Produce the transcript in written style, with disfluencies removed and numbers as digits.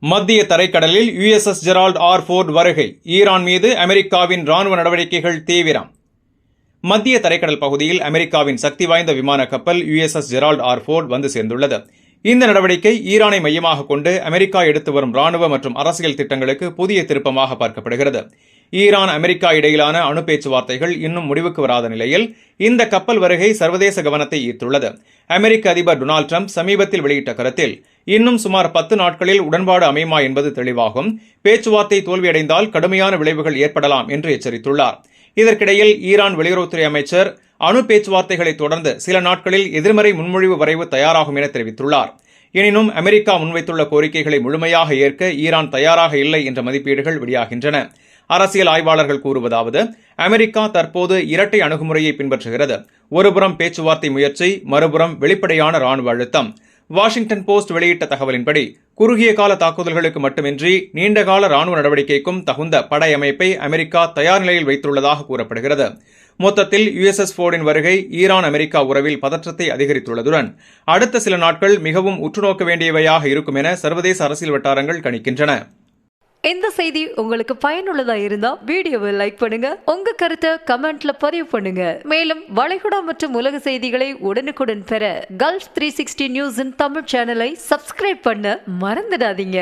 மத்திய தரைக்கடலில் USS Gerald R Ford வருகை. Iran மீது அமெரிக்காவின் ராணுவ நடவடிக்கைகள் தீவிரம். மத்திய தரைக்கடல் பகுதியில் அமெரிக்காவின் சக்தி வாய்ந்த விமான கப்பல் USS ஜெரால்ட் ஆர் ஃபோர்ட் வந்து சேர்ந்துள்ளது. இந்த நடவடிக்கை ஈரானை மையமாக கொண்டு அமெரிக்கா எடுத்து வரும் ராணுவ மற்றும் அரசியல் திட்டங்களுக்கு புதிய திருப்பமாக பார்க்கப்படுகிறது. ஈரான் அமெரிக்கா இடையிலான அணு பேச்சுவார்த்தைகள் இன்னும் முடிவுக்கு வராத நிலையில் இந்த கப்பல் வருகை சர்வதேச கவனத்தை ஈர்த்துள்ளது. அமெரிக்க அதிபர் டொனால்டு டிரம்ப் சமீபத்தில் வெளியிட்ட கருத்தில் இன்னும் சுமார் 10 நாட்களில் உடன்பாடு அமையுமா என்பது தெளிவாகும். பேச்சுவார்த்தை தோல்வியடைந்தால் கடுமையான விளைவுகள் ஏற்படலாம் என்று எச்சரித்துள்ளார். இதற்கிடையில் ஈரான் வெளியுறவுத்துறை அமைச்சர் அணு பேச்சுவார்த்தைகளை தொடர்ந்து சில நாட்களில் எதிர்மறை முன்மொழிவு வரைவு தயாராகும் என தெரிவித்துள்ளார். எனினும் அமெரிக்கா முன்வைத்துள்ள கோரிக்கைகளை முழுமையாக ஏற்க ஈரான் தயாராக இல்லை என்ற மதிப்பீடுகள் வெளியாகின்றன. அரசியல் ஆய்வாளர்கள் கூறுவதாவது, அமெரிக்கா தற்போது இரட்டை அணுகுமுறையை பின்பற்றுகிறது. ஒருபுறம் பேச்சுவார்த்தை முயற்சி, மறுபுறம் வெளிப்படையான ராணுவ அழுத்தம். வாஷிங்டன் போஸ்ட் வெளியிட்ட தகவலின்படி குறுகிய கால தாக்குதல்களுக்கு மட்டுமின்றி நீண்டகால ராணுவ நடவடிக்கைக்கும் தகுந்த படையமைப்பை அமெரிக்கா தயார் நிலையில் வைத்துள்ளதாக கூறப்படுகிறது. மொத்தத்தில் USS ஃபோர்டின் வருகை ஈரான் அமெரிக்கா உறவில் பதற்றத்தை அதிகரித்துள்ளதுடன் அடுத்த சில நாட்கள் மிகவும் உற்றுநோக்க வேண்டியவையாக இருக்கும் என சர்வதேச அரசியல் வட்டாரங்கள் கணிக்கின்றன. இந்த செய்தி உங்களுக்கு பயனுள்ளதா இருந்தா வீடியோவை லைக் பண்ணுங்க, உங்க கருத்தை கமெண்ட்ல பதிவு பண்ணுங்க. மேலும் வளைகுடா மற்றும் உலக செய்திகளை உடனுக்குடன் பெற Gulf 360 நியூஸின் தமிழ் சேனலை சப்ஸ்கிரைப் பண்ண மறந்துடாதீங்க.